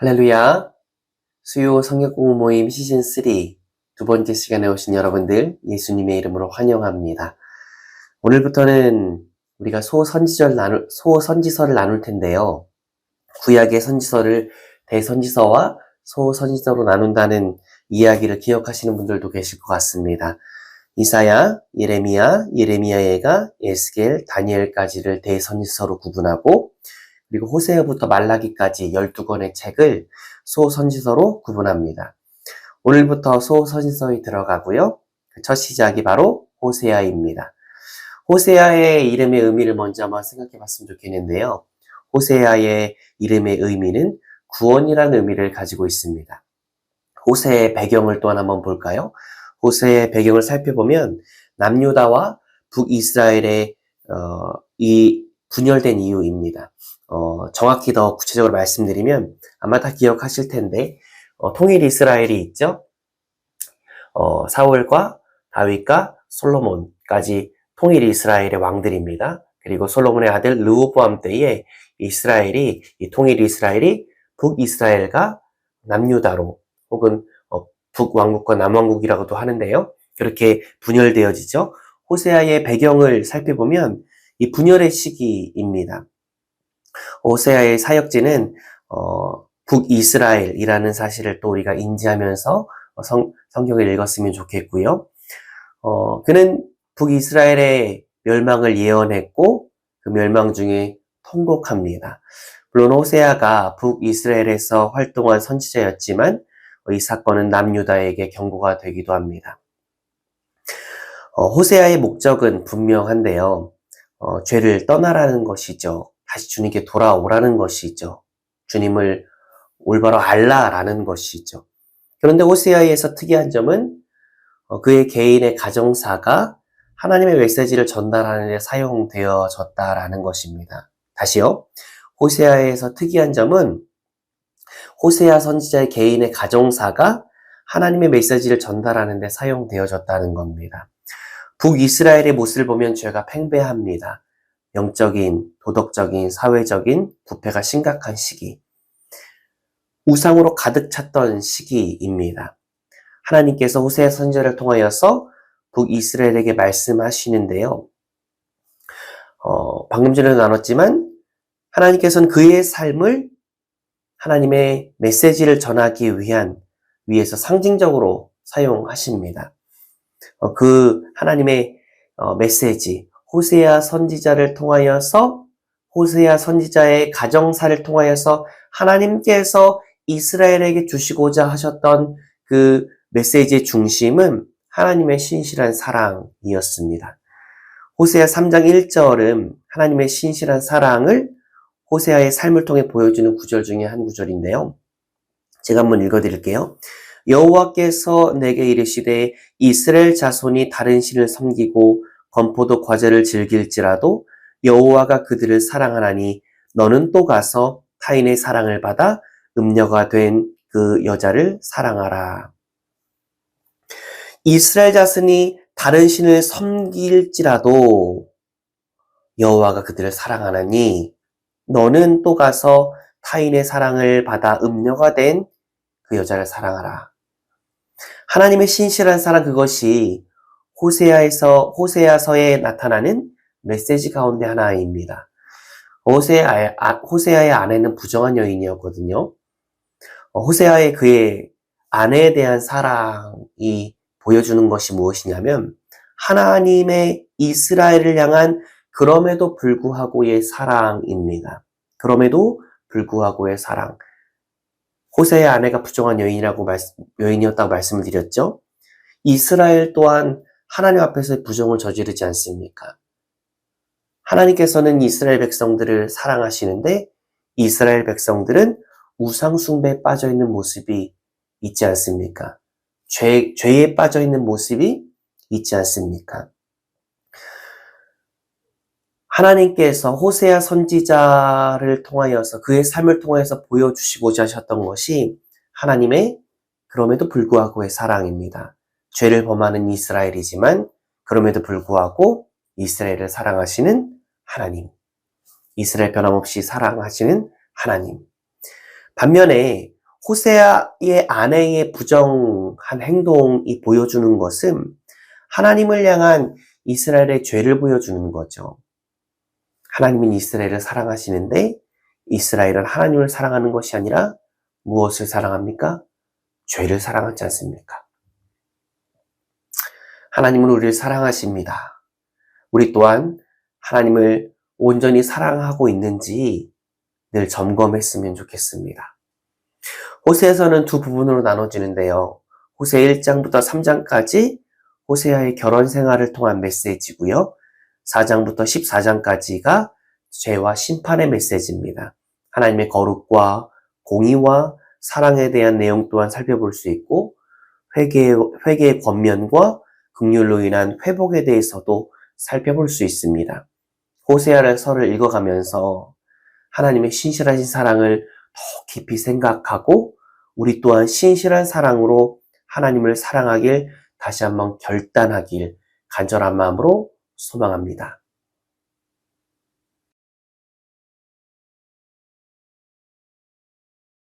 할렐루야. 수요 성역 공부 모임 시즌 3 두 번째 시간에 오신 여러분들 예수님의 이름으로 환영합니다. 오늘부터는 우리가 소선지서를 나눌 텐데요. 구약의 선지서를 대선지서와 소선지서로 나눈다는 이야기를 기억하시는 분들도 계실 것 같습니다. 이사야, 예레미야, 에스겔, 다니엘까지를 대선지서로 구분하고 그리고 호세아부터 말라기까지 12권의 책을 소선지서로 구분합니다. 오늘부터 소선지서에 들어가고요. 첫 시작이 바로 호세아입니다. 호세아의 이름의 의미를 먼저 한번 생각해 봤으면 좋겠는데요. 호세아의 이름의 의미는 구원이라는 의미를 가지고 있습니다. 호세의 배경을 또한 한번 볼까요? 호세의 배경을 살펴보면 남유다와 북이스라엘의 이 분열된 이유입니다. 정확히 더 구체적으로 말씀드리면 아마 다 기억하실 텐데 통일 이스라엘이 있죠. 사울과 다윗과 솔로몬까지 통일 이스라엘의 왕들입니다. 그리고 솔로몬의 아들 르호보암 때에 이 통일 이스라엘이 북이스라엘과 남유다로 혹은 북왕국과 남왕국이라고도 하는데요. 그렇게 분열되어지죠. 호세아의 배경을 살펴보면 이 분열의 시기입니다. 호세아의 사역지는 북이스라엘이라는 사실을 또 우리가 인지하면서 성경을 읽었으면 좋겠고요. 그는 북이스라엘의 멸망을 예언했고 그 멸망 중에 통곡합니다. 물론 호세아가 북이스라엘에서 활동한 선지자였지만 이 사건은 남유다에게 경고가 되기도 합니다. 호세아의 목적은 분명한데요. 죄를 떠나라는 것이죠. 다시 주님께 돌아오라는 것이죠. 주님을 올바로 알라라는 것이죠. 그런데 호세아에서 특이한 점은 그의 개인의 가정사가 하나님의 메시지를 전달하는 데 사용되어졌다라는 것입니다. 다시요. 호세아에서 특이한 점은 호세아 선지자의 개인의 가정사가 하나님의 메시지를 전달하는 데 사용되어졌다는 겁니다. 북이스라엘의 모습을 보면 죄가 팽배합니다. 영적인, 도덕적인, 사회적인 부패가 심각한 시기. 우상으로 가득 찼던 시기입니다. 하나님께서 호세아 선지자를 통하여서 북이스라엘에게 말씀하시는데요. 방금 전에 나눴지만 하나님께서는 그의 삶을 하나님의 메시지를 전하기 위해서 상징적으로 사용하십니다. 그 하나님의 메시지, 호세아 선지자를 통하여서 호세아 선지자의 가정사를 통하여서 하나님께서 이스라엘에게 주시고자 하셨던 그 메시지의 중심은 하나님의 신실한 사랑이었습니다. 호세아 3장 1절은 하나님의 신실한 사랑을 호세아의 삶을 통해 보여주는 구절 중에 한 구절인데요. 제가 한번 읽어드릴게요. 여호와께서 내게 이르시되 이스라엘 자손이 다른 신을 섬기고 건포도 과자를 즐길지라도 여호와가 그들을 사랑하나니 너는 또 가서 타인의 사랑을 받아 음녀가 된 그 여자를 사랑하라. 이스라엘 자손이 다른 신을 섬길지라도 여호와가 그들을 사랑하나니 너는 또 가서 타인의 사랑을 받아 음녀가 된 그 여자를 사랑하라. 하나님의 신실한 사랑, 그것이 호세아서에 나타나는 메시지 가운데 하나입니다. 호세아의 아내는 부정한 여인이었거든요. 호세아의 그의 아내에 대한 사랑이 보여주는 것이 무엇이냐면 하나님의 이스라엘을 향한 그럼에도 불구하고의 사랑입니다. 그럼에도 불구하고의 사랑. 호세아의 아내가 부정한 여인이었다고 말씀을 드렸죠. 이스라엘 또한 하나님 앞에서 부정을 저지르지 않습니까? 하나님께서는 이스라엘 백성들을 사랑하시는데 이스라엘 백성들은 우상 숭배에 빠져 있는 모습이 있지 않습니까? 죄에 빠져 있는 모습이 있지 않습니까? 하나님께서 호세아 선지자를 통하여서 그의 삶을 통해서 보여주시고자 하셨던 것이 하나님의 그럼에도 불구하고의 사랑입니다. 죄를 범하는 이스라엘이지만 그럼에도 불구하고 이스라엘을 사랑하시는 하나님. 이스라엘 변함없이 사랑하시는 하나님. 반면에 호세아의 아내의 부정한 행동이 보여주는 것은 하나님을 향한 이스라엘의 죄를 보여주는 거죠. 하나님은 이스라엘을 사랑하시는데 이스라엘은 하나님을 사랑하는 것이 아니라 무엇을 사랑합니까? 죄를 사랑하지 않습니까? 하나님은 우리를 사랑하십니다. 우리 또한 하나님을 온전히 사랑하고 있는지 늘 점검했으면 좋겠습니다. 호세에서는 두 부분으로 나눠지는데요. 호세 1장부터 3장까지 호세아의 결혼 생활을 통한 메시지고요. 4장부터 14장까지가 죄와 심판의 메시지입니다. 하나님의 거룩과 공의와 사랑에 대한 내용 또한 살펴볼 수 있고 회개의 권면과 긍휼로 인한 회복에 대해서도 살펴볼 수 있습니다. 호세아서를 읽어가면서 하나님의 신실하신 사랑을 더 깊이 생각하고 우리 또한 신실한 사랑으로 하나님을 사랑하길 다시 한번 결단하길 간절한 마음으로 소망합니다.